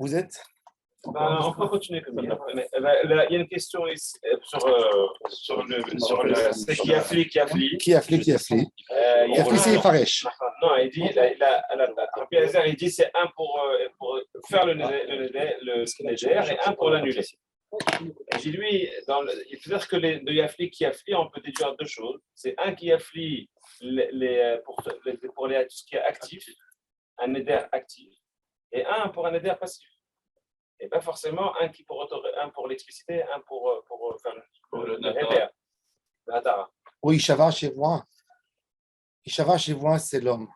Vous êtes On peut continuer comme ça. Mais, il y a une question ici, sur le c'est qui afflie. Qui afflie c'est Faresh. Non, il dit, Rabbi Eliezer, il dit c'est un pour faire le neder et un pour l'annuler. Et j'ai lui, il faut dire que le yafli qui afflie, on peut déduire deux choses. C'est un qui afflie pour tout ce qui est actif, un neder actif, et un pour un neder passif. Et pas forcément un pour l'expliciter, un pour faire le neder. Oui, Ishava chez moi. Ishava chez moi, c'est l'homme.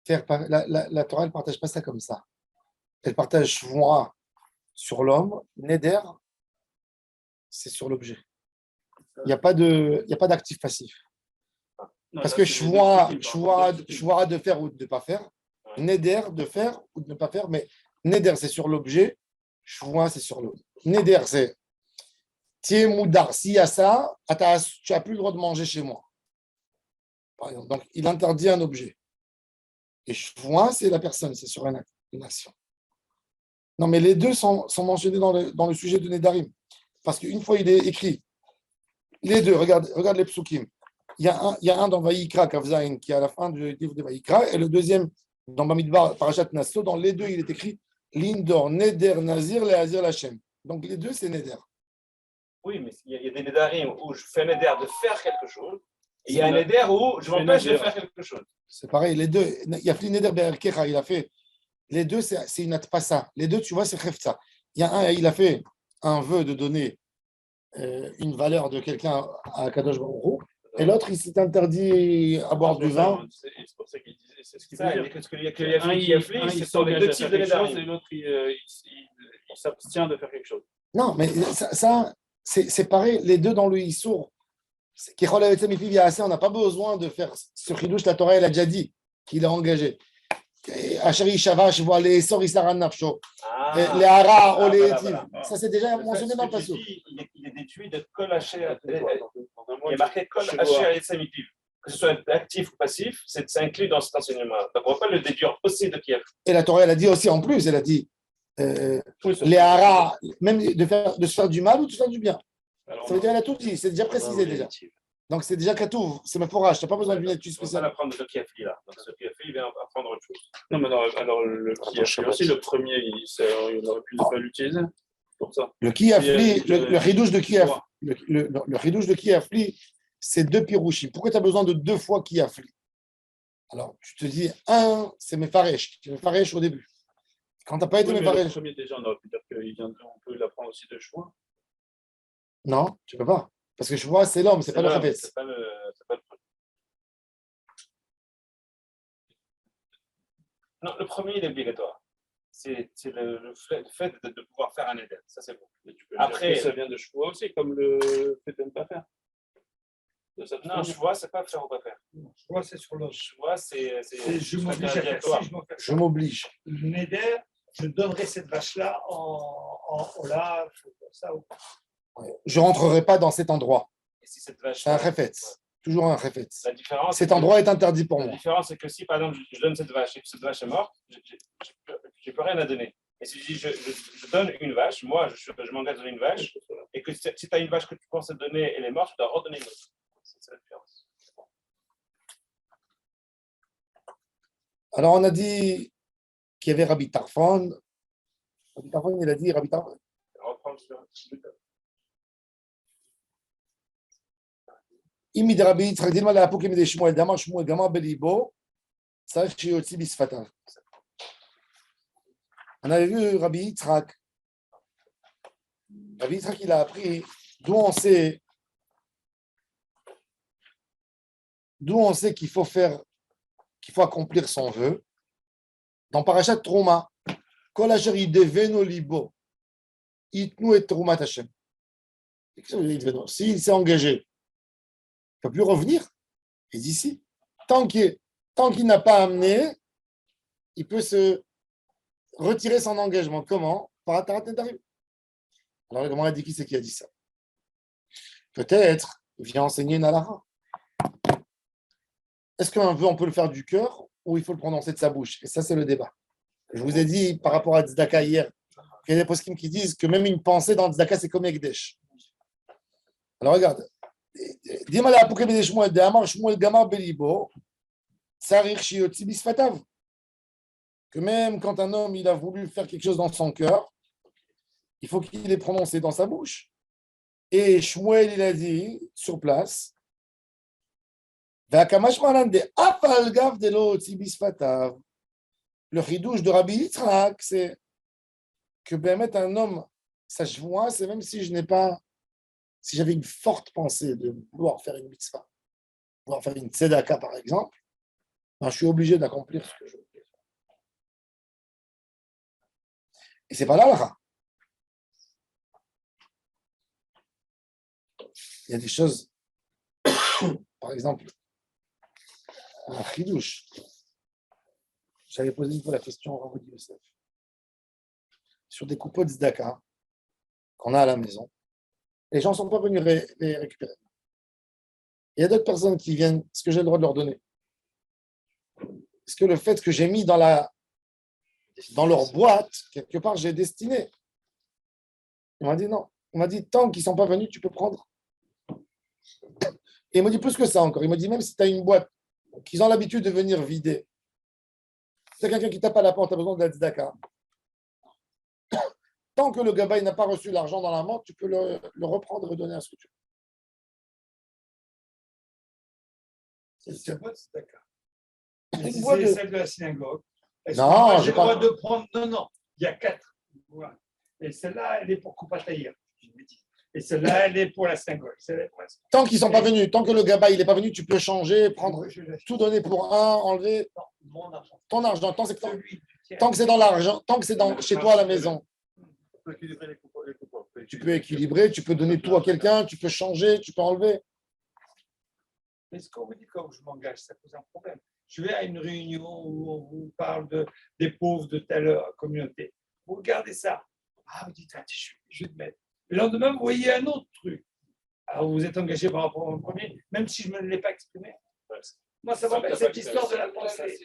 La Torah, elle ne partage pas ça comme ça. Elle partage moi sur l'homme, neder, c'est sur l'objet. Il n'y a pas d'actif passif. Parce que choix de faire ou de ne pas faire, neder de faire ou de ne pas faire, mais neder c'est sur l'objet, choix c'est sur l'homme. Neder c'est tiens moudar, s'il y a ça, tu n'as plus le droit de manger chez moi. Par exemple. Donc il interdit un objet. Et choix c'est la personne, c'est sur une action. Non, mais les deux sont mentionnés dans le sujet de Nedarim. Parce qu'une fois, il est écrit, les deux, regarde les psukim. Il y a un dans Vayikra, Kavzaïn, qui est à la fin du livre de Vayikra, et le deuxième dans Bamidbar, Parashat Nasso. Dans les deux, il est écrit Lindor, Neder, Nazir, Leazir, Lachem. Donc les deux, c'est Neder. Oui, mais il y a des Nedarim où je fais Neder de faire quelque chose, et il y a un Neder où je m'empêche de faire quelque chose. C'est pareil, les deux. Il y a fait Neder Be'erkecha, il a fait. Les deux, c'est une atpassa. Les deux, tu vois, c'est khefza. Il y a un, il a fait un vœu de donner une valeur de quelqu'un à Kadosh Baruch Hu, et l'autre, il s'est interdit à boire du vin. C'est pour ça qu'il disait, c'est ce qu'il veut dire. Parce qu'il y a qui afflie, c'est sur les deux types de choses, et l'autre, il s'abstient de faire quelque chose. Non, mais ça c'est pareil, les deux dans le Issour. On n'a pas besoin de faire ce chidouche, la Torah, elle a déjà dit qu'il est engagé. Achari Shavash, voit les Sorissaran Nafsho, les Hara, ou les Etiv. Ça, c'est déjà mentionné dans le passage. Il est déduit de Kol Hacher. Il est marqué Kol Hacher Yetzemitiv. Que ce soit actif ou passif, c'est inclus dans cet enseignement. Donc, on ne va pas le déduire aussi de Kiev. Et la Torah, elle a dit aussi en plus, elle a dit les Hara, même de se faire du mal ou de se faire du bien. Ça veut dire, elle a tout dit, c'est déjà précisé déjà. Donc, c'est déjà Katouf, c'est ma forage, tu n'as pas besoin d'une étude spéciale. On va apprendre le Kiafli là. Donc, ce Kiafli, il vient apprendre autre chose. Non, mais alors le Kiafli aussi, le premier, il aurait pu ne pas l'utiliser pour ça. Le Kiafli, le ridouche de Kiafli, le ridouche de Kiafli, c'est deux pirouchis. Pourquoi tu as besoin de deux fois Kiafli? Alors, tu te dis, un, c'est Mefaresh. C'est Mefaresh au début. Quand tu n'as pas été Mefaresh. Le premier, déjà, on aurait pu dire qu'on peut l'apprendre aussi de choix. Non, tu ne peux pas. Parce que je vois, c'est l'homme, c'est pas le Chavetz. C'est pas le premier. Non, le premier, il est obligatoire. C'est le fait de pouvoir faire un éder. Ça, c'est bon. Après, ça vient de choix aussi, comme le fait de ne pas faire. Non, choix, c'est pas faire ou pas faire. Choix, c'est sur l'autre. Choix, c'est je m'oblige à faire ça. Je m'oblige. Le neder, je donnerai cette vache-là en olaf, ça ou pas. Je ne rentrerai pas dans cet endroit. Si cette vache, c'est un réfetz. Toujours un réfetz. La différence, cet endroit est interdit pour moi. La différence, c'est que si, par exemple, je donne cette vache et que cette vache est morte, je n'ai plus rien à donner. Et si je donne une vache, moi, je m'engage à donner une vache, et que si tu as une vache que tu penses donner, elle est morte, tu dois redonner une autre. C'est la différence. Alors, on a dit qu'il y avait Rabbi Tarfon. Rabbi Tarfon, il a dit Rabbi Tarfon. On avait vu Rabbi Yitzhak. Rabbi Yitzhak, il a appris d'où on sait qu'il faut accomplir son vœu. Dans Parashat Trouma, Kol asher yideveno libo, yitnu et Troumat Hashem. S'il s'est engagé, il ne peut plus revenir. Et d'ici, tant qu'il n'a pas amené, il peut se retirer son engagement. Comment? Par Atarat Nedarim. Alors, comment on a dit qui c'est qui a dit ça? Peut-être, il vient enseigner une halakha. Est-ce qu'un vœu, on peut le faire du cœur ou il faut le prononcer de sa bouche? Et ça, c'est le débat. Je vous ai dit par rapport à Tzedaka hier, qu'il y a des poskim qui disent que même une pensée dans Tzedaka, c'est comme Ekdesh. Alors regarde. Dis-moi là, pour que Shmuel de Amar Shmuel Gamar Belibo, Tsarich Shiotzi Bisfatav. Que même quand un homme il a voulu faire quelque chose dans son cœur, il faut qu'il ait prononcé dans sa bouche. Et Shmuel, il a dit sur place, le chidouche de Rabbi Yitzhak, c'est que un homme, sa joie, c'est même si je n'ai pas, si j'avais une forte pensée de vouloir faire une mitzvah, vouloir faire une tzedaka par exemple, ben, je suis obligé d'accomplir ce que je veux. Et c'est pas là. Il y a des choses, par exemple, un chidouche. J'avais posé une fois la question à Rabbi Yosef sur des coupeaux de tzedaka qu'on a à la maison. Les gens ne sont pas venus les récupérer. Il y a d'autres personnes qui viennent. Est-ce que j'ai le droit de leur donner? Est-ce que le fait que j'ai mis dans leur boîte, quelque part, j'ai destiné? Il m'a dit non. Il m'a dit tant qu'ils ne sont pas venus, tu peux prendre. Et il m'a dit plus que ça encore. Il m'a dit même si tu as une boîte qu'ils ont l'habitude de venir vider, c'est quelqu'un qui tape à la porte, tu as besoin de la tzedaka. Tant que le gabaï n'a pas reçu l'argent dans la main, tu peux le reprendre et redonner à ce que tu veux. C'est pas tzedaka. Une boîte C'est de- celle de la synagogue. Est-ce Non, que moi, j'ai j'ai le pas- droit de prendre. Non, il y a 4. Voilà. Et celle-là, elle est pour Koupataïr. Et celle-là, elle est pour la synagogue. Celle-là est pour la synagogue. Tant qu'ils ne sont pas venus, tant que le gabaï n'est pas venu, tu peux changer, prendre, Je l'achète. tout donner pour un, enlever Non, mon argent. ton argent. Tant Celui du tiers. que c'est dans l'argent, tant que c'est chez toi à la maison, On peut équilibrer les coupons. tu peux équilibrer, tu peux donner tout à quelqu'un, tu peux changer, tu peux enlever. Mais ce qu'on vous dit quand je m'engage, ça pose un problème. Je vais à une réunion où on vous parle des pauvres de telle communauté. Vous regardez ça. Ah, vous dites, je vais te mettre. Le lendemain, vous voyez un autre truc. Alors, vous êtes engagé par rapport au premier, même si je ne l'ai pas exprimé. Moi, ça va cette histoire de la pensée.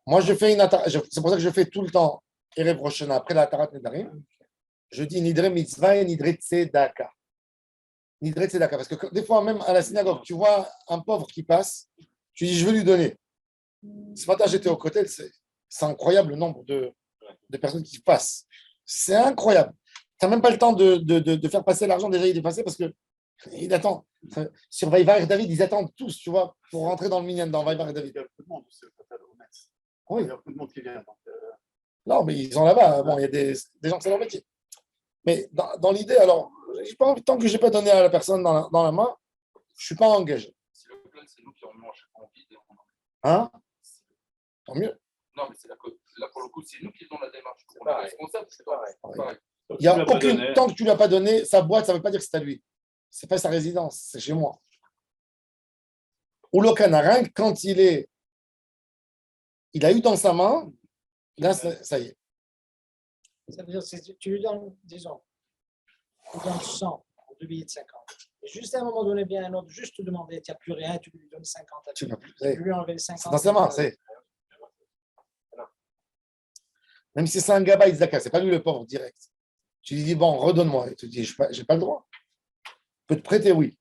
Moi, je fais c'est pour ça que je fais tout le temps, Erev Rosh Hashanah, après la Tarat Nedarim, je dis Nidre Mitzvah et Nidre Tzedaka. Nidre Tzedaka. Parce que des fois, même à la synagogue, tu vois un pauvre qui passe, tu dis, je vais lui donner. Ce matin, j'étais au côté, c'est incroyable le nombre de personnes qui passent. C'est incroyable. Tu n'as même pas le temps de faire passer l'argent, déjà il est passé parce que il attend. Sur Vaïvar David, ils attendent tous, tu vois, pour rentrer dans le minyan, dans Vaïvar David. Il y a beaucoup de monde aussi au Qatar, au Metz. Oui. Il y a beaucoup de monde qui vient. Donc, Non, mais ils sont là-bas. Bon, il y a des gens que c'est leur métier. Mais dans l'idée, alors, j'ai pas envie, tant que je n'ai pas donné à la personne dans la main, je ne suis pas engagé. Si le plan, c'est nous qui en mange en vide. Hein? Tant mieux. Non, mais c'est là pour le coup, c'est nous qui faisons la démarche. On est responsable, c'est pareil. Il y a aucune. Tant que tu ne lui as pas donné, sa boîte, ça ne veut pas dire que c'est à lui. Ce n'est pas sa résidence, c'est chez moi. Ou le canarin, quand il a eu dans sa main, là, ça y est. Ça veut dire que tu lui donnes, disons, tu donnes 100 pour 2 billets de 50. Et juste à un moment donné, bien un autre, juste te demander, tu n'as plus rien, tu lui donnes 50 à Tu lui. n'as plus. Tu lui enlever les 50. C'est dans sa main, c'est. Même si c'est un gabaï Zaka, ce n'est pas lui le pauvre direct. Tu lui dis, bon, redonne-moi. Il te dit, je n'ai pas le droit. Je peux te prêter, oui,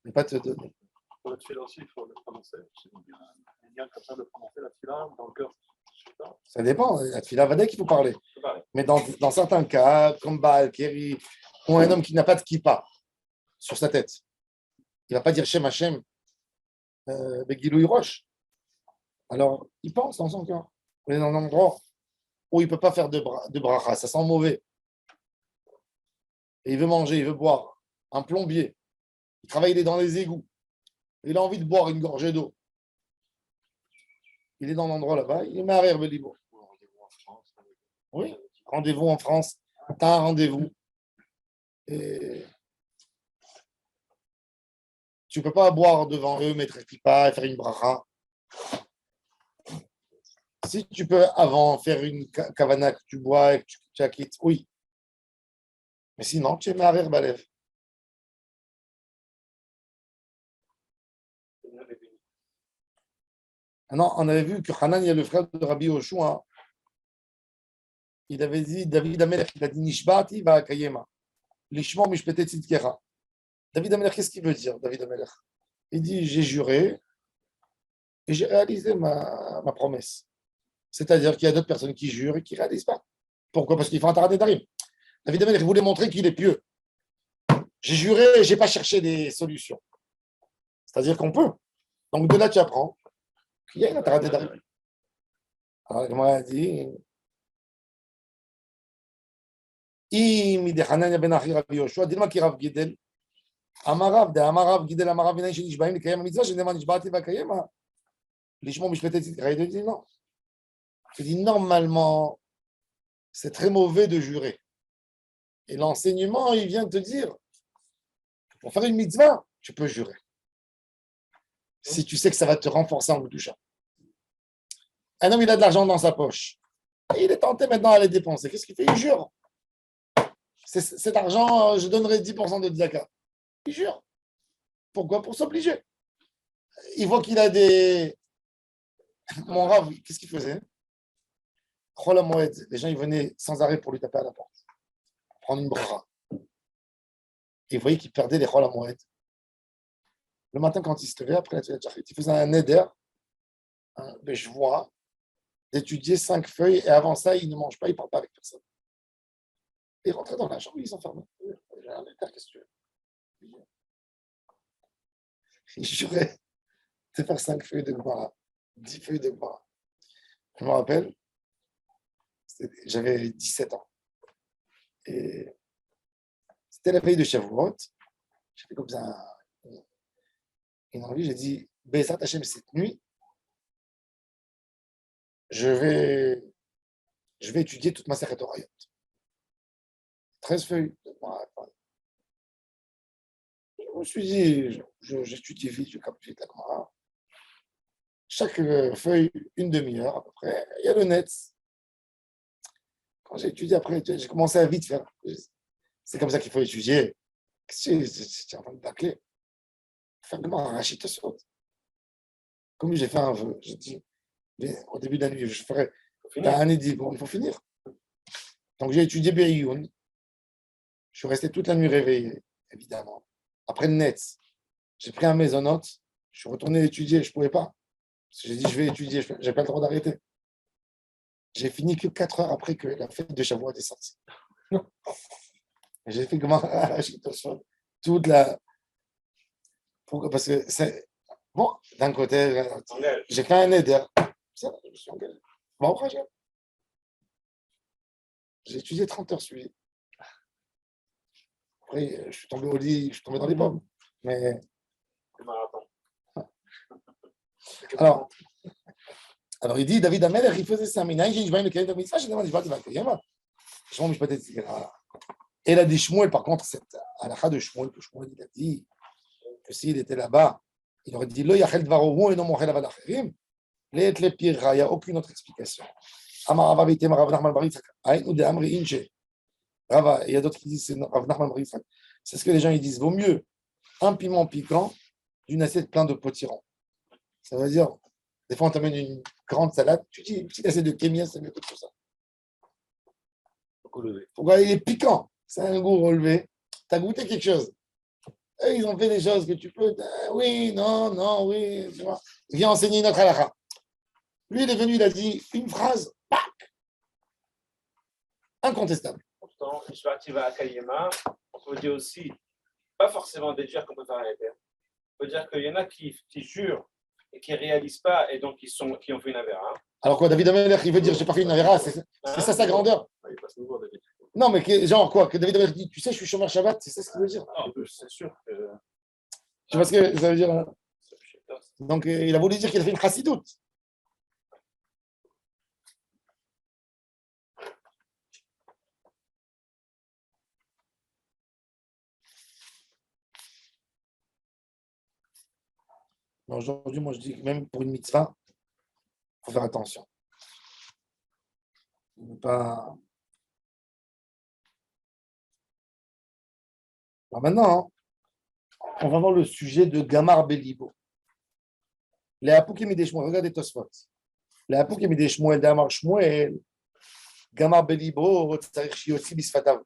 mais pas te donner. pour le tefila aussi, il faut le prononcer. Il y a un lien comme ça de prononcer la tefila dans le cœur. Je sais pas. Ça dépend. La tefila vadek, il faut parler. Mais dans certains cas, comme Baal, Kéri, ou un homme qui n'a pas de kippa sur sa tête, il ne va pas dire Shem Hashem, Begilou Roche. Alors, il pense dans son cœur. Il est dans un endroit où il ne peut pas faire de bracha, ça sent mauvais. Et il veut manger, il veut boire. Un plombier, il travaille, il est dans les égouts. Il a envie de boire une gorgée d'eau. Il est dans l'endroit là-bas, il est marié Belibo. Oui, rendez-vous en France. Tu as un rendez-vous. Et tu ne peux pas boire devant eux, mettre un kippa et faire une bracha. Si tu peux avant faire une kavana que tu bois et que tu acquittes, oui. Mais sinon, tu es marié Balev. Non, on avait vu que Hanan, il y a le frère de Rabbi Yoshua, il avait dit, David Amelech, il a dit Nishbati va Kayema. Lishmo Mishpete Tzidkera. David Amelech, qu'est-ce qu'il veut dire, David Amelech? Il dit j'ai juré et j'ai réalisé ma promesse. C'est-à-dire qu'il y a d'autres personnes qui jurent et qui ne réalisent pas. Pourquoi? Parce qu'ils font un tarat d'arim. David Amelech voulait montrer qu'il est pieux. J'ai juré et je n'ai pas cherché des solutions. C'est-à-dire qu'on peut. Donc de là, tu apprends qu'il y a une tarat d'arim. Alors, comment elle a dit אם דחנניה בן אחי רבי יהושע, דילמה כי רב גידל, אמר רב גידל, אמר רב עיניים שנשבעים לקיים המצווה, שנאמר נשבעתי ואקיימה, לשמור משפטי צדקה. Il dit non. Il dit normalement, c'est très mauvais de jurer. Et l'enseignement, il vient te dire, pour faire une mitzvah, tu peux jurer. Si tu sais que ça va te renforcer en Gdusha. Un homme, il a de l'argent dans sa poche. Et il est tenté maintenant à les dépenser. Qu'est-ce qu'il fait? Il jure. Cet argent, je donnerai 10% de tzaka. Il jure. Pourquoi? Pour s'obliger. Il voit qu'il a des... Mon Rav, qu'est-ce qu'il faisait? Chol HaMoed, les gens ils venaient sans arrêt pour lui taper à la porte, prendre une bracha. Et vous voyez qu'il perdait les Chol HaMoed. Le matin, quand il se levait, après la Tfilat Shachrit, il faisait un neder, je vois, d'étudier 5 feuilles, et avant ça, il ne mange pas, il ne parle pas avec personne. Il rentrait dans la chambre, il s'enfermait. J'ai un neder, qu'est-ce que tu veux? Il jurait de faire 5 feuilles de Gemara, 10 feuilles de Gemara. Je me rappelle, j'avais 17 ans. Et c'était la veille de Shavuot. J'avais comme ça une envie. J'ai dit, Bezat Hashem, cette nuit, je vais étudier toute ma Sechet Orayot. 13 feuilles. Je me suis dit, j'étudie vite, je capte vite la Gemara. Chaque feuille, une demi-heure à peu près. Il y a le net. Quand j'ai étudié après, j'ai commencé à vite faire. C'est comme ça qu'il faut étudier. Qu'est-ce que tu es en train de bâcler? Faire comment arracher ta saute. Comme j'ai fait un vœu, j'ai dit, au début de la nuit, je ferai un édit. Bon, il faut finir. Donc j'ai étudié Be'iyun. Je suis resté toute la nuit réveillé, évidemment. Après le net, j'ai pris un maisonnote. Je suis retourné étudier, je ne pouvais pas. Parce que j'ai dit, je vais étudier, je n'ai pas le droit d'arrêter. J'ai fini que 4 heures après que la fête de Shavuot est sortie. J'ai fait comment toute la... Pourquoi? Parce que c'est... Bon, d'un côté, j'ai fait un éder. Je me suis engagé. Bon, après, j'ai étudié 30 heures suivies. Après, je suis tombé au lit, je suis tombé dans les pommes. Mais... Alors, il dit, David Amelech, il faisait ça. Et il a dit Shmuel, par contre, cette halakha de Shmuel, que Shmuel il a dit que s'il était là-bas, il aurait dit Lo yachel dvarohu et non mochel avad acherim. Les pires, il n'y a aucune autre explication. Amar Rava Vitem Rav Nachman bar Yitzchak. Aïn ou de Amri Inche. Rava, il y a d'autres qui disent c'est Rav Nachman bar Yitzchak. C'est ce que les gens ils disent. Vaut mieux un piment piquant d'une assiette pleine de potirons. Ça veut dire, des fois on t'amène une grande salade, tu dis une petite assiette de kémia, c'est mieux que tout ça. Pourquoi il est piquant? C'est un goût relevé. Tu as goûté quelque chose. Et ils ont fait des choses que tu peux. Oui, non, oui. Tu vois. Viens enseigner notre halakha. Lui, il est venu, il a dit une phrase, pac, incontestable. Pourtant, Nishbati va Kayema, on peut dire aussi, pas forcément déduire qu'on peut faire un éder. On peut dire qu'il y en a qui jurent et qui ne réalisent pas et donc qui ont fait une avéra. Alors quoi, David Amelech, il veut dire j'ai pas fait une avéra, c'est ça sa grandeur. Non, mais genre quoi, que David Amelech dit, tu sais, je suis chômeur Shabbat, c'est ça ce qu'il veut dire. C'est sûr que. Tu vois ce que ça veut dire? Donc, il a voulu dire qu'il a fait une chassidoute. Aujourd'hui, moi, je dis que même pour une mitzvah, il faut faire attention. Ne pas... Alors maintenant, on va voir le sujet de Gamar Belibo. Les Apoukim et des Shmuel, regardez Tosfot. Les Apoukim et des Shmuel, d'Amar Shmuel, Gamar Belibo, Tsarich Shiotzi Bisfatav.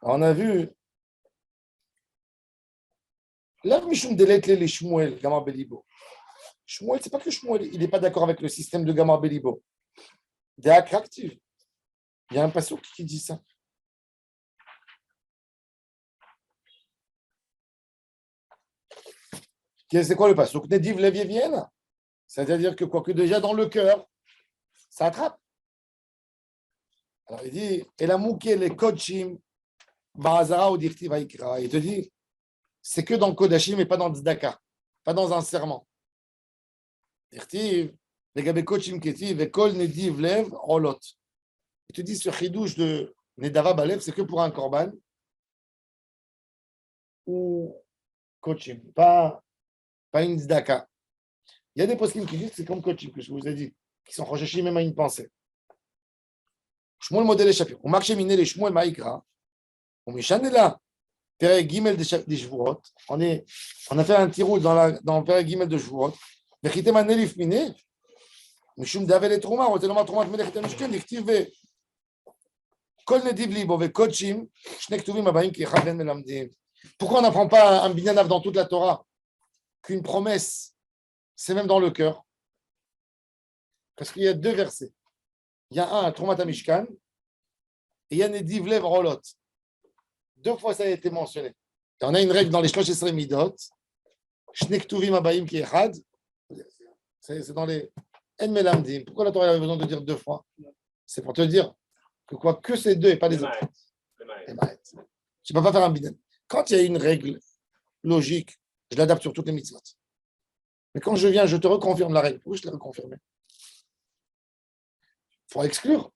On a vu, là, Mishum Deletle les Shmuel, Gamar Belibo. Shmuel, c'est pas que Shmuel, il n'est pas d'accord avec le système de Gamar Belibo. Des attractifs. Il y a un passouk qui dit ça. C'est quoi le passouk? Nediv Levievienne. C'est-à-dire que quoi que déjà dans le cœur, ça attrape. Alors il dit, et la mouké les kodshim, Ba'azara ou Dirtiv Haïkra. Il te dit, c'est que dans le Kodashim et pas dans le Tzedaka, pas dans un serment. Dirtiv, les gabé kodshim ketiv, et kol nediv lev, rolot. Il te dit, ce chidouche de Nedava Balev, c'est que pour un korban ou kodshim, pas une Tzedaka. Il y a des poskim qui disent que c'est comme kodshim, que je vous ai dit, qui sont rochachim même à une pensée. Shmuel modèle Shapir. On marche miné les Shmuel Maïkra. On est là. Père Gimel de Shvuot. On a fait un tirou dans Père Gimel de Shvuot. Vechite manelif miné. Mishum davel et trouma. On était dans trouma melech et mishken. Diktive. Kol nediv libo ve kodshim. Shnek tuvim abaim ki chaven melamdim. Pourquoi on n'apprend pas un binyanav dans toute la Torah qu'une promesse, c'est même dans le cœur? Parce qu'il y a deux versets. Il y a un, Troumat HaMishkan, et il y a Nediv Lev Rolot. Deux fois ça a été mentionné. Et on a une règle dans les Shlosh Esrei Midot, Shnek Tuvim Abayim Ki Echad, c'est dans les En Melamdim. Pourquoi la Torah avait besoin de dire deux fois? C'est pour te dire que quoi que ces deux et pas les autres. Les Maït. Tu ne peux pas faire un bidan. Quand il y a une règle logique, je l'adapte sur toutes les mitzvot. Mais quand je viens, je te reconfirme la règle. Pourquoi je l'ai reconfirmée? Il faut exclure.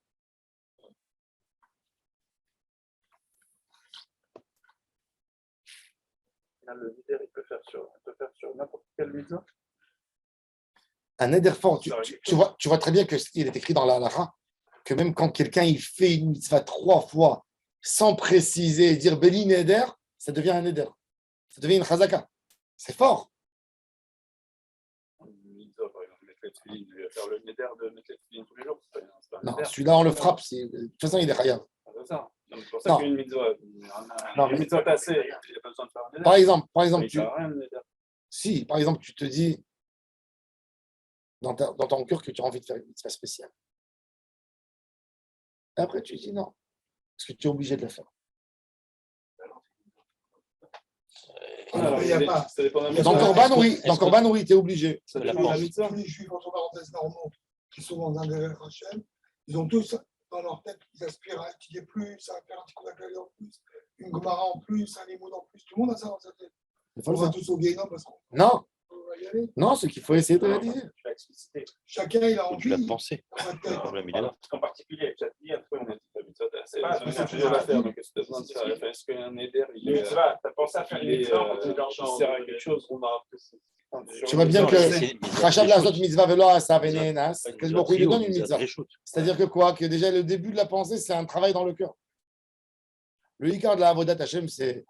Le leader, il peut faire sur n'importe quelle mitzvah. Un éder fort, tu vois très bien qu'il est écrit dans la halakha que même quand quelqu'un il fait une mitzvah 3 fois sans préciser et dire Beli Neder, ça devient un éder. Ça devient une chazaka. C'est fort. Mitzvah, par exemple, mettre les tefilines, lui faire le neder de mettre les tefilines tous les jours. C'est pas un Non, neder. celui-là, on le frappe. De toute façon, il est chayav. C'est ça. C'est pour ça qu'une mitzvah, une mitzvah tassée, il n'y a pas besoin de faire un neder. Par exemple, par exemple, tu te dis dans ton cœur que tu as envie de faire une mitzvah spéciale. Et après, tu dis non, parce que tu es obligé de la faire. Ça dépend de la mitzvah. Dans Korban, oui, tu es obligé. Ça dépend de la mitzvah. Tous les juifs, entre parenthèses, normaux, qui sont dans un Derech Hashem, ils ont tous dans leur tête qu'ils aspirent à étudier plus, à faire un petit coup d'accueil en plus, une Gemara en plus, un Limoud en plus. Tout le monde a ça dans sa tête. On va tous au Guénon parce qu'on Non, va y aller. non, ce qu'il faut essayer de réaliser. Tu l'as explicité. Chacun, il a envie. Tu l'as pensé. dans sa tête. Le problème, il est là. En particulier, tu as dit après, On a dit la mitzvah tassée. pas C'est toujours à faire. Donc, est-ce que tu as besoin de faire? Est-ce qu'un neder, il est. tu as pensé à faire une Il mitzvah pour de il sert à quelque chose. On a Tu vois bien que Rachab Lazot mitzvah velo asa venenas, Il il lui donne une mitzvah. réchauffe. C'est-à-dire que quoi? Que déjà le début de la pensée, c'est un travail dans le cœur. Le hikar de la Avodat Hashem, c'est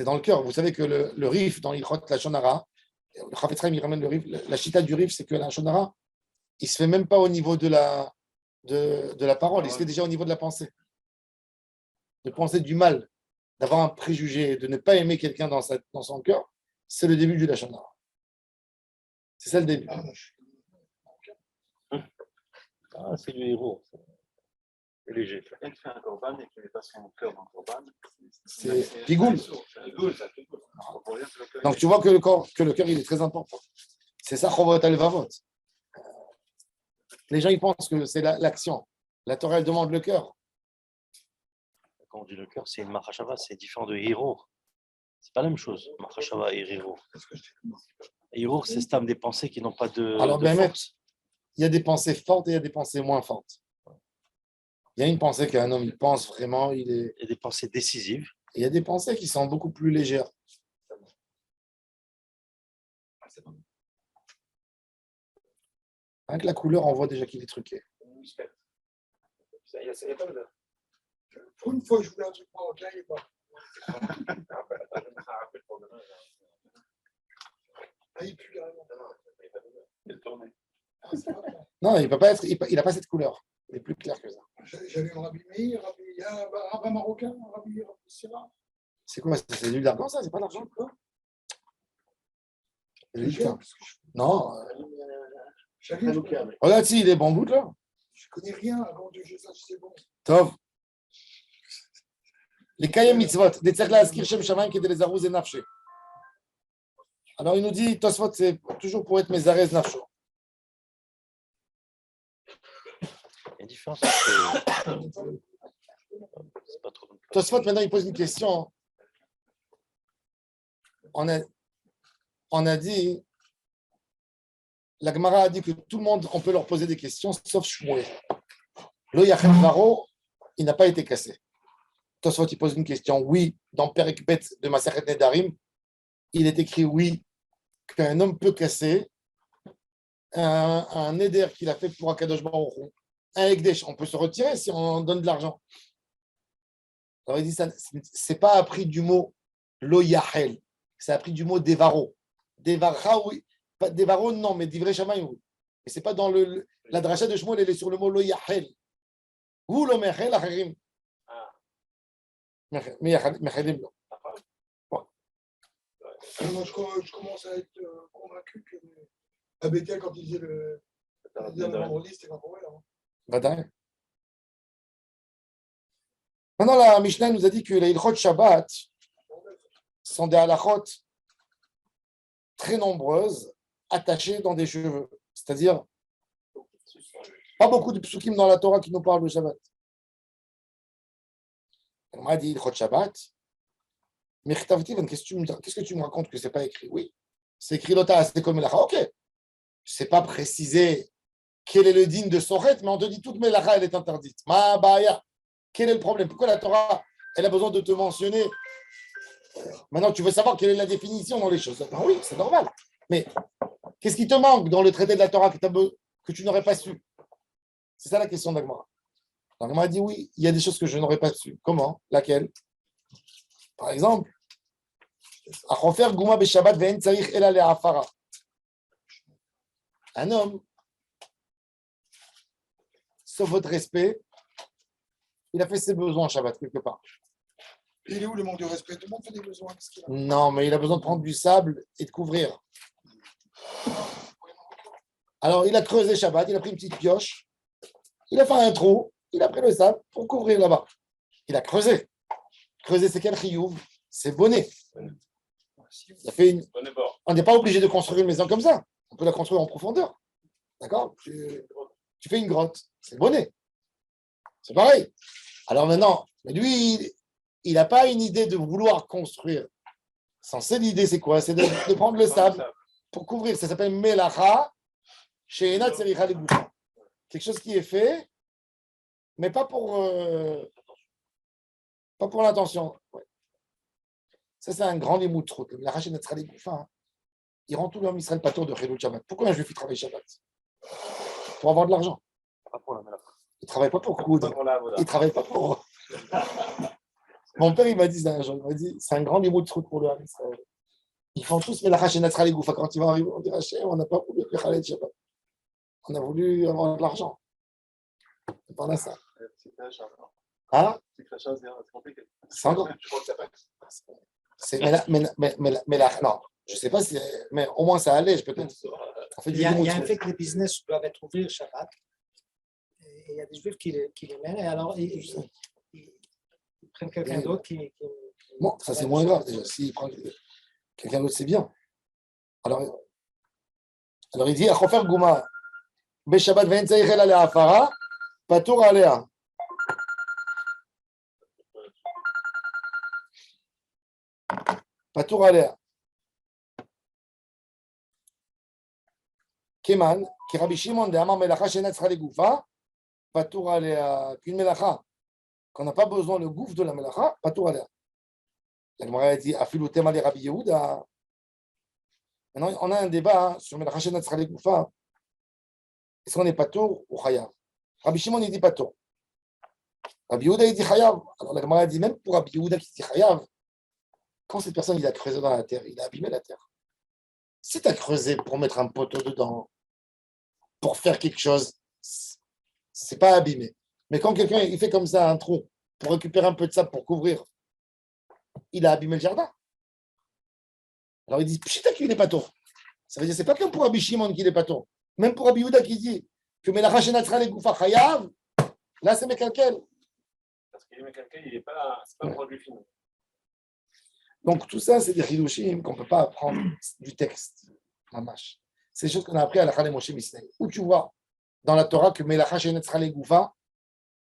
dans le cœur. Vous savez que le rif dans l'Ichot Lashon Hara, le Chafetz Chaim il ramène le rif, la chita du rif, c'est que la Lashon Hara, il se fait même pas au niveau de la parole, il se fait déjà au niveau de la pensée. De penser du mal, d'avoir un préjugé, de ne pas aimer quelqu'un dans son cœur, c'est le début du Lashon Hara. C'est ça le début. Ah, c'est du héros. C'est léger. Quelqu'un qui fait un korban et qui met pas son cœur dans le korban. C'est pigoule. Ça pigoule. Donc tu vois que le cœur il est très important. C'est ça, Chovot Alevavot. Les gens ils pensent que c'est l'action. La Torah elle demande le cœur. Quand on dit le cœur, c'est une machashava, c'est différent de héros. C'est pas la même chose, machashava et héros. Héros, c'est stam des pensées qui n'ont pas de. Alors, de Bémet, force. il y a des pensées fortes et il y a des pensées moins fortes. Il y a une pensée qu'un homme il pense vraiment, Il y a des pensées décisives. il y a des pensées qui sont beaucoup plus légères. Avec la couleur, on voit déjà qu'il est truqué. Pour une fois, je voulais un truc marocain et pas. Ah, il pue carrément. Non, il peut pas être, il n'a pas cette couleur. Il est plus clair que ça. J'avais un Rabbi Meir, il y a un rabbin marocain, un Rabbi Syrah. C'est quoi? C'est de l'argent, ça? C'est pas de l'argent? C'est du thym. Non. J'avais, Regarde si il est bon bout là. je connais rien avant de je sache si c'est bon. Tov. Les Kayem Mitzvot, des tzerla askir shem shamayim qui les arrouz et nafshe. Alors il nous dit, Tosfot, c'est toujours pour être mezarez nafsho. Il y a une différence entre. C'est pas trop. Tosfot, maintenant, il pose une question. On a dit, la Gemara a dit que tout le monde, on peut leur poser des questions, sauf Shmuel. Lo Yachem Varo, il n'a pas été cassé. Tosfot, il pose une question. Oui, dans Perek Bet de Masachet Nedarim, il est écrit oui, qu'un homme peut casser un neder qu'il a fait pour Akadosh Baruch Hu. Un Ekdesh, on peut se retirer si on donne de l'argent. Alors il dit ça, c'est pas appris du mot lo yahel, c'est appris du mot devaro. Devara, oui. Pas devaro, non, mais divrei shamayim, oui. Et c'est pas dans la dracha de Shmuel, elle est sur le mot lo yahel. Ou lo mechel acherim. Mechelim, non. Moi, je commence à être convaincu que à Bethel, quand il disait le vendredi, c'était pas pour elle. Vadaï. Maintenant, la Mishnah nous a dit que les Ilchot Shabbat sont des halachot très nombreuses, attachées dans des cheveux. C'est-à-dire, pas beaucoup de psukim dans la Torah qui nous parlent de Shabbat. On m'a dit Ilchot Shabbat. Mais qu'est-ce que tu me racontes que ce n'est pas écrit? Oui, c'est écrit Lota, c'est comme Melacha. Ok, je ne sais pas préciser quel est le digne de Soret, mais on te dit toute Melacha, elle est interdite. Ma baya. Quel est le problème? Pourquoi la Torah, elle a besoin de te mentionner? Maintenant, tu veux savoir quelle est la définition dans les choses. Ben oui, c'est normal. Mais qu'est-ce qui te manque dans le traité de la Torah que tu n'aurais pas su? C'est ça la question d'Agmara. L'Agmara a dit oui, il y a des choses que je n'aurais pas su. Comment? Laquelle? Par exemple, un homme, sauf votre respect, il a fait ses besoins en Shabbat quelque part. Il est où le manque de respect? Tout le monde fait des besoins. Non, mais il a besoin de prendre du sable et de couvrir. Alors, il a creusé Shabbat, il a pris une petite pioche, il a fait un trou, il a pris le sable pour couvrir là-bas. Il a creusé. Creuser, c'est quel chiyuv? C'est bonnet. Il a fait On n'est pas obligé de construire une maison comme ça. On peut la construire en profondeur. D'accord? Tu fais une grotte. C'est bonnet. C'est pareil. Alors maintenant, lui, il n'a pas une idée de vouloir construire. Censé l'idée, c'est quoi? C'est de prendre le sable pour couvrir. Ça s'appelle Melacha chez Enat Sericha Legoufa. Quelque chose qui est fait, mais pas pour l'intention. Ouais. Ça, c'est un grand limoutrout. La Rachet Netzra Legoufa, il rend tout l'homme Israël pas tour de Chilul Shabbat. Pourquoi un juif travaille Shabbat? Pour avoir de l'argent. Il ne travaille pas pour coudre. Il ne travaille pas pour. Mon père, il m'a dit ça un jour. Il m'a dit c'est un grand limoutrout pour le Ham Israël. Ils font tous la Rachet Netzra Legoufa. Quand ils vont arriver, on dit Rachet, on n'a pas voulu le Khaled Shabbat. On a voulu avoir de l'argent. C'est pas là ça. Ah? C'est encore. Mais là, non, je ne sais pas si. Mais au moins ça allait, peut-être. Il y a un fait que les business doivent être ouverts Shabbat. Et il y a des juifs qui les mènent. Et alors, ils prennent quelqu'un d'autre qui. Bon, ça c'est moins grave déjà. S'ils prennent quelqu'un d'autre, c'est bien. Alors il dit Achofer Gouma. Beshabbat ve'en tzarich ela le'afara, patur alea. Patur alea. Keman, ki Rabbi Shimon de Amar melacha she'ena tzricha legoufa, patur alea. Qu'une melacha, qu'on n'a pas besoin le gouffre de la melacha, patur alea. La Gemara a dit afilu tema le Rabbi Yehuda. Maintenant, on a un débat sur melacha she'ena tzricha legoufa. Est-ce qu'on est patour ou chayav? Rabbi Shimon, il dit patour. Rabbi Yehuda, il dit chayav. Alors la Gemara dit même pour Rabbi Yehuda qui dit chayav, quand cette personne il a creusé dans la terre, il a abîmé la terre. Si tu as creusé pour mettre un poteau dedans, pour faire quelque chose, c'est pas abîmé. Mais quand quelqu'un il fait comme ça un trou pour récupérer un peu de sable pour couvrir, il a abîmé le jardin. Alors il dit, pchita qu'il n'est pas tôt. Ça veut dire, c'est pas comme pour Rabbi Shimon qu'il n'est pas tôt. Même pour Rabbi Yehuda qui dit que Melacha Shenatzra le Goufa Chayav, là c'est Mekalkel. Parce qu'il est quelqu'un, il n'est pas, c'est pas un produit fini. Donc tout ça, c'est des chidushim qu'on ne peut pas apprendre du texte. Mamash. C'est des choses qu'on a appris à la Chane Moshe Misnei. Où tu vois dans la Torah que Melacha Shenatzra le Goufa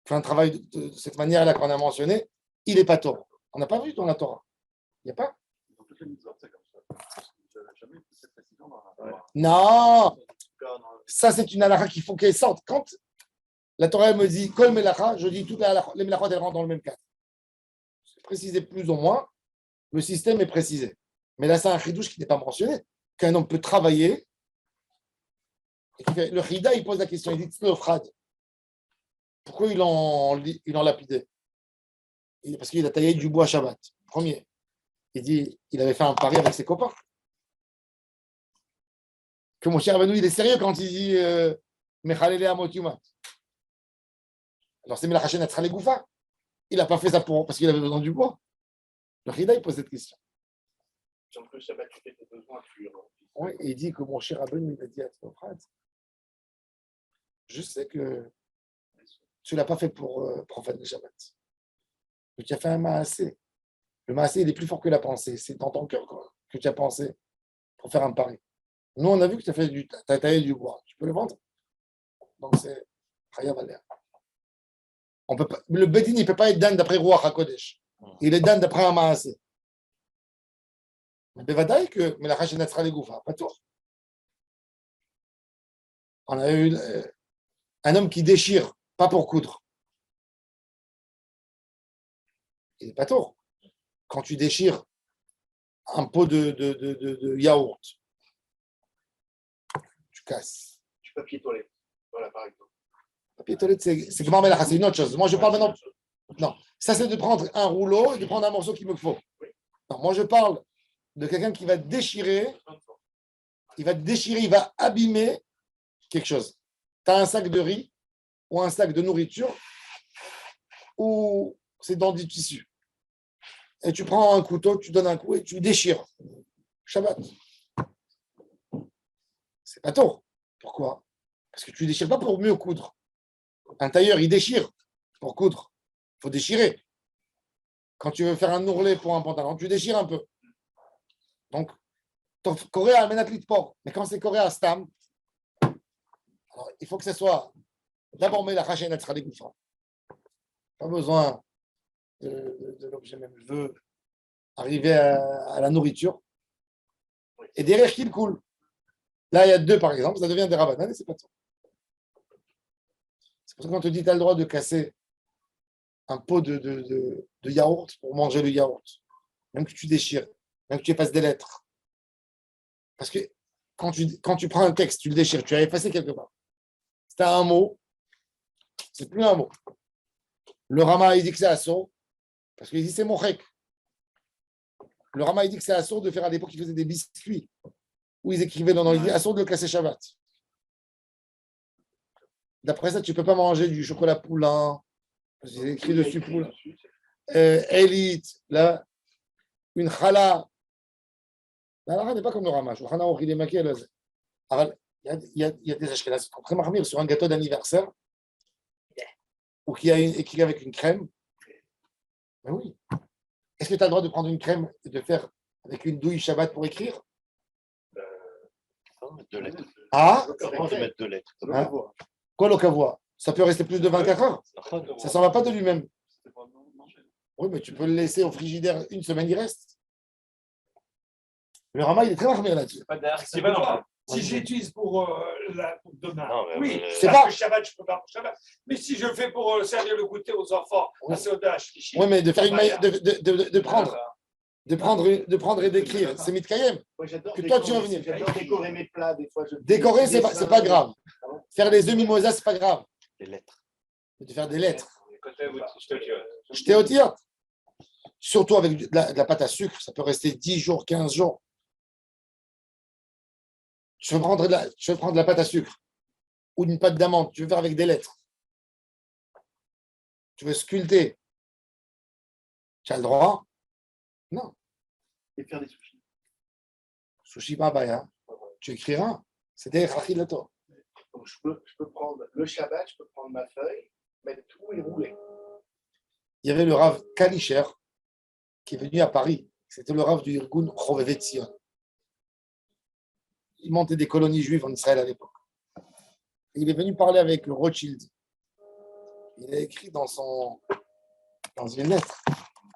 fait un travail de cette manière-là qu'on a mentionné, il n'est pas tôt. On n'a pas vu dans la Torah. Il n'y a pas. Dans toutes les mitzvot, c'est comme ça. Jamais eu cette précision dans la Torah. Non, ça c'est une halakha qu'il faut qu'elle sorte. Quand la Torah elle me dit Kol Melacha, je dis toutes les Melachot elles rentrent dans le même cadre. C'est précisé plus ou moins, le système est précisé. Mais là c'est un chidouche qui n'est pas mentionné, qu'un homme peut travailler. Le Chida il pose la question, il dit Tzlofrad. Pourquoi il en lapidé? Parce qu'il a taillé du bois Shabbat. Premier. Il dit il avait fait un pari avec ses copains. Que mon cher Benou, il est sérieux quand il dit Mechalele Amotumat. Alors c'est Melacha Shenatzra le Goufa. Il n'a pas fait ça parce qu'il avait besoin du bois. Le Chida, il pose cette question. Si on peut Shabbat, tu fais tes besoins, Oui, et il dit que mon cher Benou, il a dit à Tzlofrad, je sais que tu ne l'as pas fait pour profaner Shabbat. Mais tu as fait un maasé. Le maasé, il est plus fort que la pensée. C'est dans ton cœur que tu as pensé pour faire un pari. Nous, on a vu que tu as taillé du bois. Tu peux le vendre. Donc, c'est Chayav Alea. Le Bedin, il ne peut pas être dan d'après Ruach HaKodesh. Il est dan d'après un Maasé. Mais Bevadaï que Melacha Shenatzra le Goufa, pas tout. On a eu un homme qui déchire, pas pour coudre. Il n'est pas tort. Quand tu déchires un pot de yaourt, tu casses. Du papier toilette. Voilà, par exemple. Papier toilette, c'est Gmar Melacha, c'est une autre chose. Moi, je parle maintenant. Non, ça, c'est de prendre un rouleau et de prendre un morceau qu'il me faut. Non, moi, je parle de quelqu'un qui va déchirer. Il va déchirer, il va abîmer quelque chose. Tu as un sac de riz ou un sac de nourriture ou c'est dans du tissu. Et tu prends un couteau, tu donnes un coup et tu déchires. Shabbat. C'est pas tôt. Pourquoi? Parce que tu ne déchires pas pour mieux coudre. Un tailleur, il déchire pour coudre. Il faut déchirer. Quand tu veux faire un ourlet pour un pantalon, tu déchires un peu. Donc, Corée a un de port. Mais quand c'est Corée à Stam, alors, il faut que ce soit d'abord mais la rachène être des gouffres. Pas besoin de l'objet même. Je veux arriver à la nourriture. Et derrière qu'il coule. Là, il y a deux, par exemple, ça devient des rabananes et c'est pas ça. C'est pour ça qu'on te dit, tu as le droit de casser un pot de yaourt pour manger le yaourt. Même que tu déchires, même que tu effaces des lettres. Parce que quand tu prends un texte, tu le déchires, tu as effacé quelque part. C'est un mot, c'est plus un mot. Le Rama, il dit que c'est assaut, parce qu'il dit c'est mochek. Le Rama, il dit que c'est assaut de faire à l'époque, ils faisaient des biscuits, où ils écrivaient dans il dit assaut de le casser Shabbat. D'après ça, tu ne peux pas manger du chocolat poulain, parce qu'ils écrit dessus poulain. Élite, là, une chala. La halakha n'est pas comme le Rama. Il y a des ashkenazes qui sont très marmires sur un gâteau d'anniversaire ou qui a écrit avec une crème. Mais oui. Est-ce que tu as le droit de prendre une crème et de faire avec une douille Shabbat pour écrire? Mettre 2 lettres. Ah, De mettre 2 lettres. hein? Quoi l'okavoa? Ça peut rester plus de 24 heures. Ça ne s'en va pas de lui-même. Oui, mais tu peux le laisser au frigidaire une semaine, il reste. Le Rama, il est très marmé là-dessus. Si j'utilise pour demain, Non, mais oui, c'est parce pas- que Shabbat, je ne peux pas pour Shabbat. Mais si je le fais pour servir le goûter aux enfants, Oui. à soda, Oui, mais de faire une de prendre et d'écrire, c'est mitkayem. Que toi, tu vas venir. J'adore décorer mes plats, des fois. Décorer, c'est pas grave. Faire les œufs mimosa, c'est pas grave. Les lettres. Mais de faire des lettres. Je Je t'ai au tir. Surtout avec de la pâte à sucre, ça peut rester 10 jours, 15 jours. Je veux prendre de la pâte à sucre ou une pâte d'amande, tu veux faire avec des lettres, tu veux sculpter, tu as le droit? Non. Et faire des sushis. Sushi babaya, tu écriras, c'était Rachilato. Donc, je peux prendre le Shabbat, je peux prendre ma feuille, mettre tout et rouler. Il y avait le Rav Kalischer qui est venu à Paris. C'était le Rav du Irgun Chovevet Zion. Il montait des colonies juives en Israël à l'époque. Il est venu parler avec Rothschild. Il a écrit dans une lettre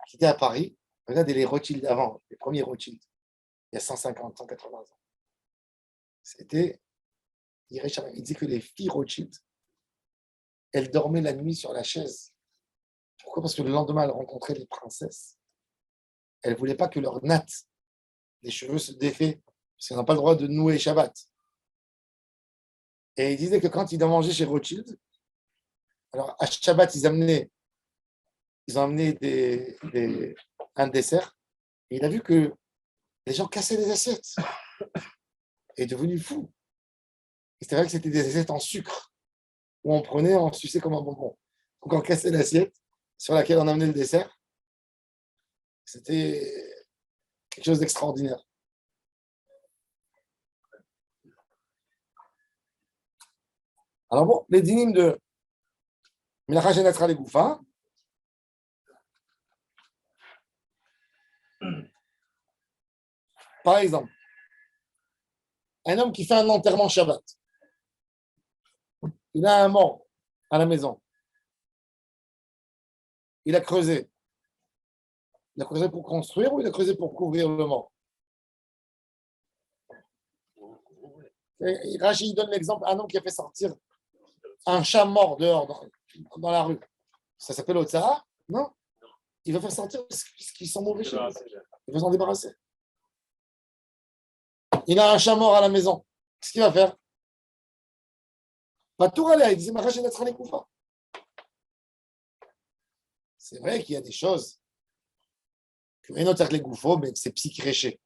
qui était à Paris. Regardez les Rothschild avant, les premiers Rothschild, il y a 150, 180 ans. C'était, il disait que les filles Rothschild, elles dormaient la nuit sur la chaise. Pourquoi? Parce que le lendemain, elles rencontraient les princesses. Elles ne voulaient pas que leur natte, les cheveux se défaient, parce qu'elles n'ont pas le droit de nouer Shabbat. Et il disait que quand ils ont mangé chez Rothschild, alors à Shabbat, ils ont amené un dessert, et il a vu que les gens cassaient les assiettes. Et est devenu fou. Et c'est vrai que c'était des assiettes en sucre, où on prenait, on suçait comme un bonbon. Donc on cassait l'assiette sur laquelle on amenait le dessert. C'était quelque chose d'extraordinaire. Alors bon, les dynimes de Melacha Shenetzra Legoufa. Par exemple, un homme qui fait un enterrement Shabbat. Il a un mort à la maison. Il a creusé. Il a creusé pour construire ou il a creusé pour couvrir le mort? Et Rachid donne l'exemple, un homme qui a fait sortir un chat mort dehors dans la rue. Ça s'appelle Otsara? Non. Il va faire sortir ce qui sont mauvais chez lui. Il va s'en débarrasser. Il a un chat mort à la maison. Qu'est-ce qu'il va faire? Pas tout aller. Il dit c'est vrai qu'il y a des choses que les goufos, mais c'est psychréché.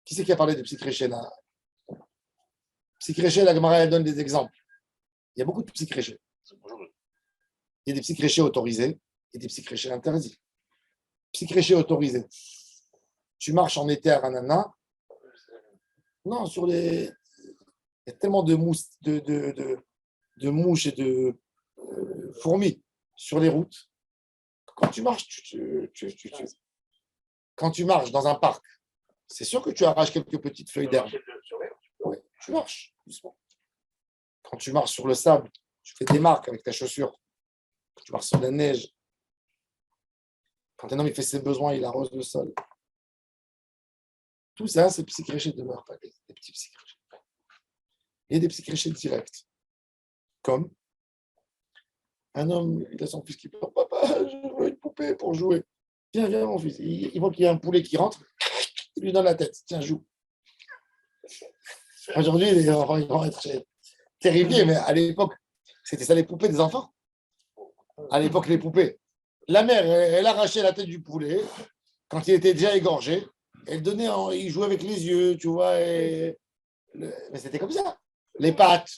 Qui c'est qui a parlé de psychréché là? Psychréché, la Gemara elle donne des exemples. Il y a beaucoup de psychréchés. Il y a des psychréchés autorisés et des psychréchés interdits. Psychréchés autorisés. Tu marches en été à Ranana. Non, il y a tellement de mouches, de mouches et de fourmis sur les routes. Quand tu marches, quand tu marches dans un parc, c'est sûr que tu arraches quelques petites feuilles d'herbe. Oui, tu marches doucement. Quand tu marches sur le sable, tu fais des marques avec ta chaussure. Quand tu marches sur la neige, quand un homme il fait ses besoins, il arrose le sol. Tout ça, c'est psychréché de meurtre, des petits psychréchés. Il y a des psychréchés directs. Comme un homme, il a son fils qui pleure, papa, je veux une poupée pour jouer. Viens, mon fils. Il voit qu'il y a un poulet qui rentre, il lui donne la tête. Tiens, joue. Aujourd'hui, les enfants, ils vont être terrifiés, mais à l'époque, c'était ça les poupées des enfants. À l'époque, les poupées. La mère, elle arrachait la tête du poulet quand il était déjà égorgé. Elle donnait, il jouait avec les yeux, tu vois. Mais c'était comme ça. Les pâtes.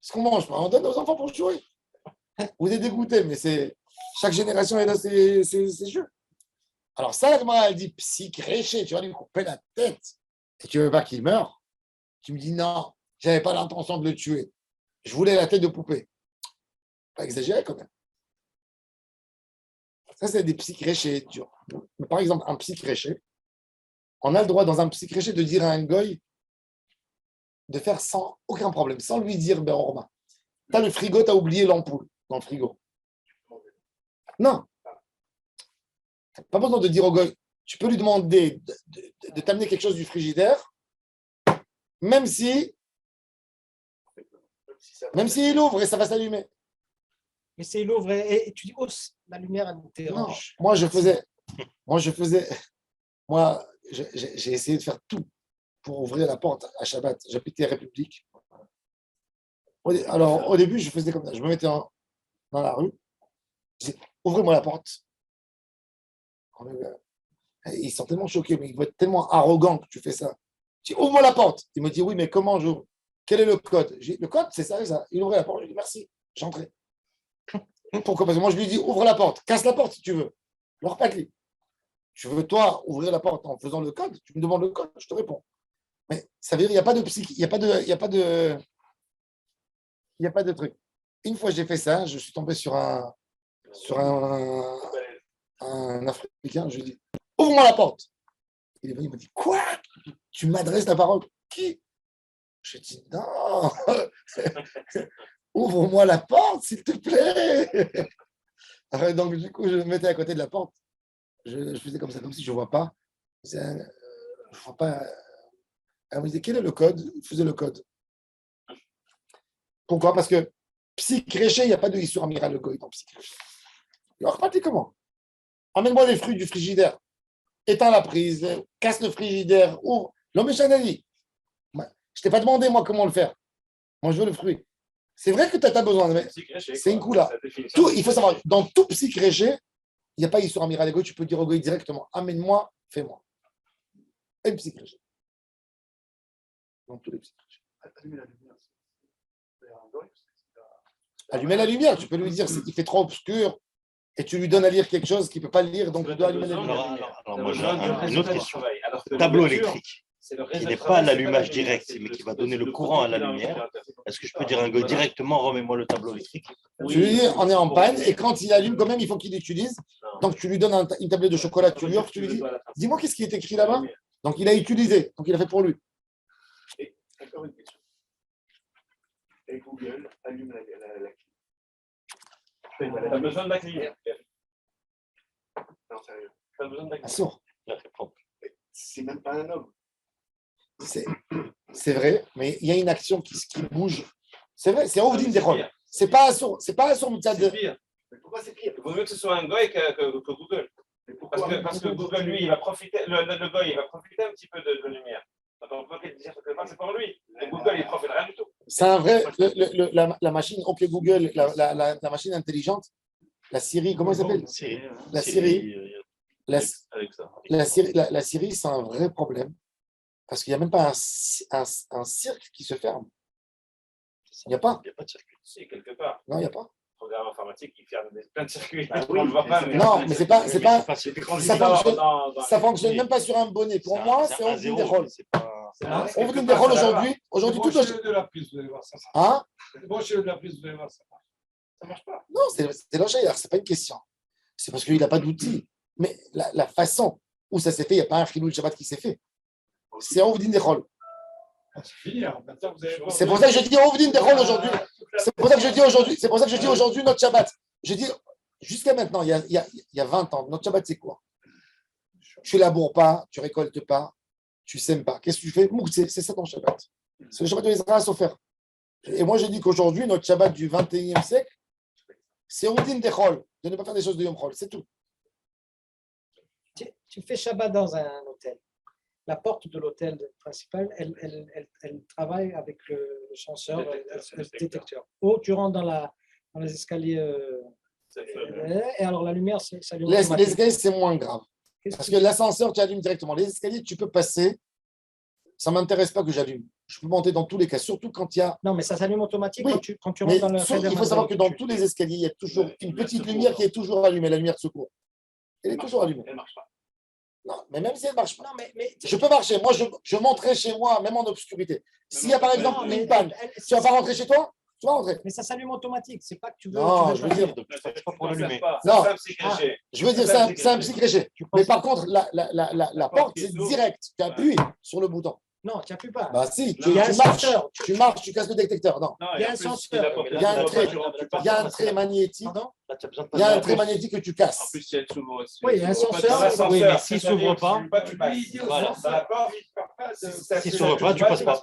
Ce qu'on mange, on donne aux enfants pour jouer. Vous êtes dégoûtés, mais chaque génération elle a ses jeux. Alors ça, la Gemara, elle dit psychréché, tu vas lui couper la tête et tu veux pas qu'il meure. Tu me dis non, j'avais pas l'intention de le tuer. Je voulais la tête de poupée. Pas exagéré quand même. Ça, c'est des psychréchés. Par exemple, un psychréché, on a le droit dans un psychréché de dire à un goy de faire sans aucun problème, sans lui dire ben Orma. T'as le frigo, t'as oublié l'ampoule dans le frigo. Non. T'as pas besoin de dire au goy. Tu peux lui demander de t'amener quelque chose du frigidaire, même si il ouvre et ça va s'allumer. Mais c'est l'ouvre et tu dis, oh, la lumière, elle nous dérange. Non, j'ai essayé de faire tout pour ouvrir la porte à Shabbat. J'habitais République. Alors, au début, je faisais comme ça. Je me mettais dans la rue. Je disais, ouvrez-moi la porte. Ils sont tellement choqués, mais ils vont être tellement arrogants que tu fais ça. Je dis, ouvre-moi la porte. Il me dit, oui, mais comment j'ouvre? quel est le code? Le code, c'est ça, ça. Il ouvrait la porte, je lui dis merci, j'entrais. Pourquoi? Parce que moi, je lui dis ouvre la porte, casse la porte si tu veux. Alors, pas clé. Tu veux, toi, ouvrir la porte en faisant le code, tu me demandes le code, je te réponds. Mais ça veut dire qu'il n'y a pas de psych, il n'y a pas de. Il n'y a pas de truc. Une fois j'ai fait ça, je suis tombé sur un Africain, je lui ai dit ouvre-moi la porte. Il est venu, il m'a dit quoi? Tu m'adresses la parole? Qui? Je dis non, ouvre-moi la porte, s'il te plaît. Donc, du coup, je me mettais à côté de la porte. Je faisais comme ça, comme si je ne vois pas. Je ne vois pas. Elle me disait quel est le code? Il faisait le code. Pourquoi? Parce que psychréché, il n'y a pas de issue amiral le goy dans psychréché. Alors, pas comment? Amène-moi les fruits du frigidaire. Éteins la prise, casse le frigidaire, ouvre. L'homme est chanali. Je ne t'ai pas demandé, moi, comment le faire. Moi, je veux le fruit. C'est vrai que tu as besoin, mais c'est une coup là. Tout, il faut savoir, dans tout psychréché, il n'y a pas d'histoire amiral ego, tu peux dire au goy directement, amène-moi, fais-moi. Et le psychréché. Dans tous les psychréchés. Allumer la lumière, tu peux lui dire, il fait trop obscur, et tu lui donnes à lire quelque chose qu'il ne peut pas lire, donc il doit allumer la lumière. Alors moi, j'ai une autre question. Tableau électrique, qui n'est pas l'allumage direct, mais qui va donner le courant à la lumière. Est-ce que je peux dire à un goy directement, remets-moi le tableau électrique? Tu lui dis, on est en panne, et quand il allume, quand même, il faut qu'il l'utilise. Donc tu lui donnes une tablette de chocolat, tu lui offres, tu lui dis, dis-moi qu'est-ce qui est écrit là-bas. Donc il a utilisé, donc il a fait pour lui. Et encore une question. Et Google allume la clé. Tu as besoin de la clé. Non, sérieux. Tu as besoin de la clé. Un sourd. C'est même pas un homme. C'est vrai, mais il y a une action qui bouge. C'est vrai, c'est Ovdin des rôles. C'est pas un sourd C'est pire. Mais pourquoi c'est pire? Il vaut mieux que ce soit un goy que Google. Parce que Google, lui, il va profiter, le goy, il va profiter un petit peu de lumière. Donc on peut dire que c'est pour lui. Et Google, il ne profite rien du tout. C'est un vrai, la machine, OK Google, la machine intelligente, la Siri, comment elle s'appelle? La Siri. La Siri, c'est un vrai problème. Parce qu'il n'y a même pas un cirque qui se ferme. Il n'y a pas. Il n'y a pas de circuit. C'est quelque part. Non, il n'y a pas. Le programme informatique, il ferme plein de circuits. Ah On ne le voit pas. Non, mais c'est pas. Ça fonctionne même même pas sur un bonnet. Pour moi, c'est on vous des rôles. On vous donne des quelque rôles part, ça aujourd'hui. Aujourd'hui, tout Branchez-le de la prise, vous allez voir ça. Hein? Branchez-le de la prise, vous allez voir ça. Ça marche pas. Non, c'est l'enchaîneur, c'est pas une question. C'est parce qu'il n'a pas d'outils. Mais la façon où ça s'est fait, il n'y a pas un Khilou Shabbat qui s'est fait. C'est on vous donne des rôles. C'est fini. Maintenant, vous allez voir. C'est pour ça que je dis on vous donne des rôles aujourd'hui. C'est pour ça que je dis aujourd'hui notre Shabbat. Je dis jusqu'à maintenant, il y a 20 ans, notre Shabbat c'est quoi? Tu laboures pas, tu récoltes pas, tu sèmes pas. Qu'est-ce que tu fais? C'est ça ton Shabbat. C'est le Shabbat de l'Israël à s'offrir. Et moi je dis qu'aujourd'hui, notre Shabbat du 21e siècle, c'est Oudin des Chol, de ne pas faire des choses de Yom Chol, c'est tout. Tu fais Shabbat dans un hôtel. La porte de l'hôtel principal, elle travaille avec le senseur, le détecteur. Ou tu rentres dans les escaliers et alors la lumière s'allume. Les escaliers, c'est moins grave. Parce que l'ascenseur, tu allumes directement. Les escaliers, tu peux passer. Ça ne m'intéresse pas que j'allume. Je peux monter dans tous les cas, surtout quand il y a. Non, mais ça s'allume automatiquement Oui, quand tu rentres dans le. Il faut savoir que dans tous les escaliers, il y a toujours une petite lumière qui est toujours allumée, la lumière de secours. Elle est toujours allumée. Elle ne marche pas. Non, mais même si elle ne marche pas. Non, mais Je peux marcher. Moi, je monterai chez moi, même en obscurité. S'il y a par exemple une panne, tu ne vas pas rentrer chez toi? Tu vas rentrer. Mais ça s'allume automatique. C'est pas que tu veux. Non, tu veux je veux dire. Pas pour l'allumer. Non. C'est Je veux dire, c'est un psychréché. Mais par contre, la porte, c'est direct. Tu appuies sur le bouton. Non, tu n'appuies pas. Bah si, Il y a un senseur. tu marches, tu casses le détecteur. Non. Il y a un senseur. Il y a un trait magnétique. Pardon? Il y a un trait magnétique que tu En casses. plus, si elle s'ouvre aussi. Oui, il y a un senseur. Oui, mais s'il ne s'ouvre pas, tu passes. voilà. Dans la porte, S'il ne s'ouvre pas, tu ne passes pas.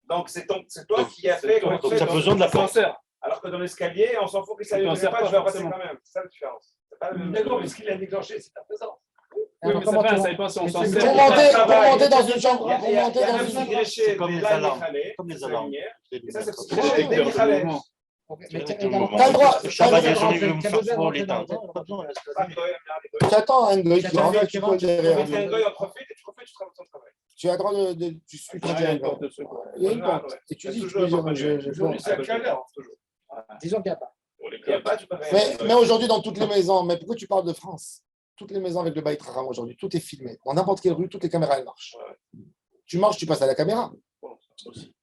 Donc, c'est toi qui as fait. Donc, tu as besoin de la porte. Alors que dans l'escalier, on s'en fout que ça ne pas, je vais passer quand même. C'est ça la différence. D'accord, mais ce qu'il a déclenché, c'est ta présence. Oui, mais comment ça tu- dépend si on s'en mais sert. Pour monter dans une chambre, pour Il y a monter dans un une psychréché, C'est comme mais les là, il est alarmes. calé, Comme les c'est la alarmes. lumière. Et ça, c'est C'est psychréché, le il est calé. mouvement. Mais T'as T'as le droit. Le Shabbat, il y a son Tu as me besoin force de pour rentrer l'éteindre. dans le- Pas besoin, laisse-le. Pas de goy, Tu attends un goy qui Qui rentre, rentre, tu peux derrière. un goy en profite et tu profites, tu travailles ton travail. Tu as le droit tu suis ton Il y a une dialogue. porte de secours. Il y a une Voilà, porte. ouais. Et tu Il y a dis, toujours tu un peux dire, porte-monnaie. je- C'est un cadre. Toujours. Disons qu'il n'y a pas. Pour les Il y a cas. pas, tu peux rien. Mais aujourd'hui, dans toutes les maisons, mais pourquoi tu parles de France? Toutes les maisons avec le Beit Haram aujourd'hui, tout est filmé. Dans n'importe quelle rue, toutes les caméras, elles marchent. Tu marches, tu passes à la caméra. Bon, aussi.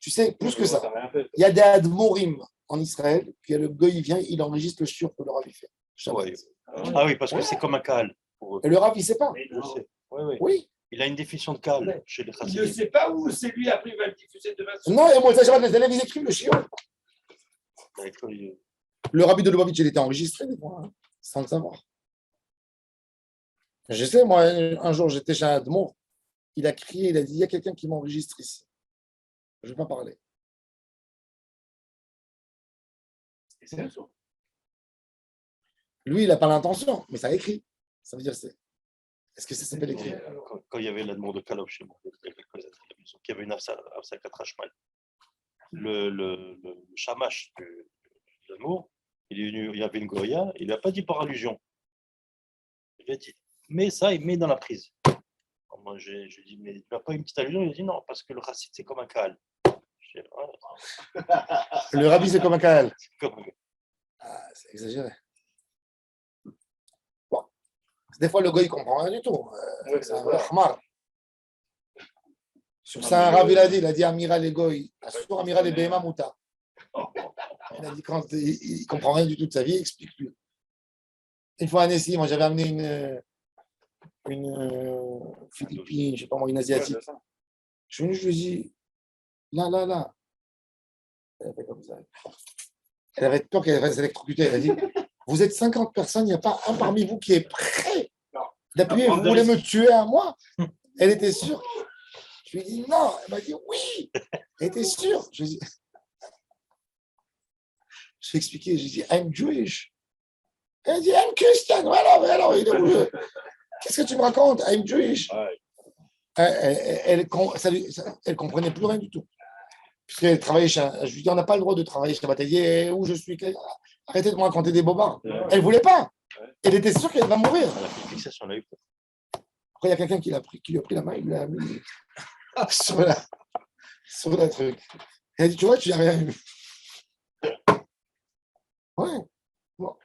Tu sais, plus que ça. T'as rien fait. Il y a des admorim en Israël, puis le goy, il vient, il enregistre le shiur que le rav il fait. Ouais. Ah oui, parce que c'est comme un Kaal pour eux. Et le rav, il ne sait pas. Je sais. Oui, oui. Oui. Il a une définition de Kaal chez les Il ne Chassidim. sait pas où c'est lui, après il va le diffuser demain soir. Non, et moi, ça, les élèves, ils écrivent le shiur. Le rabbi de Lubavitch, il était enregistré des fois, hein, sans le savoir. Je sais, moi, un jour, j'étais chez un admour, il a crié, il a dit, il y a quelqu'un qui m'enregistre ici. Je ne vais pas parler. Et c'est un saut. Lui, il n'a pas l'intention, mais ça a écrit. Ça veut dire, est-ce que ça s'appelle écrit? Quand il y avait l'amour de Kalov chez moi, il y a quelques années, à la maison, qu'il y avait une Afsa 4 Hashmal. Le Shamash de l'amour, il est venu, il y avait une Goya, il n'a pas dit par allusion. Il a dit, mais ça, il met dans la prise. Alors moi, j'ai dit, mais tu n'as pas une petite allusion? Il a dit, non, parce que le racine, c'est comme un Kaal. Le rabbi, c'est comme un Kael. Comme... Ah, c'est exagéré. Bon. Des fois, le gars, il ne comprend rien du tout. C'est un vrai khamar. Sur ça, un rabbi, il a dit Amira les goy, sur Amira les Behema Mouta. Il a dit quand il ne comprend rien du tout de sa vie, explique-lui. Une fois, un Nessie, moi, j'avais amené une Philippine, je ne sais pas moi, une Asiatique. Je suis venu, je lui ai dit, là. Elle a fait comme ça. Elle avait peur qu'elle fasse s'électrocuter. Elle a dit, vous êtes 50 personnes, il n'y a pas un parmi vous qui est prêt d'appuyer, vous voulez me tuer à moi? Elle était sûre. Je lui ai dit non, elle m'a dit oui. Elle était sûre. Je lui ai expliqué, j'ai dit I'm Jewish. Elle a dit I'm Christian. Alors, il est où? Qu'est-ce que tu me racontes? I'm Jewish. Elle comprenait plus rien du tout. Puisqu'elle travaillait chez un. Je lui dis on n'a pas le droit de travailler chez un bataillé où je suis. Arrêtez de me raconter des bobards. Elle ne voulait pas. Elle était sûre qu'elle va mourir. Elle a fait une fixation, elle a eu peur. Après, il y a quelqu'un qui lui a pris la main, il l'a mis sur la truc. Elle a dit, tu vois, tu n'as rien eu. Ouais. Bon.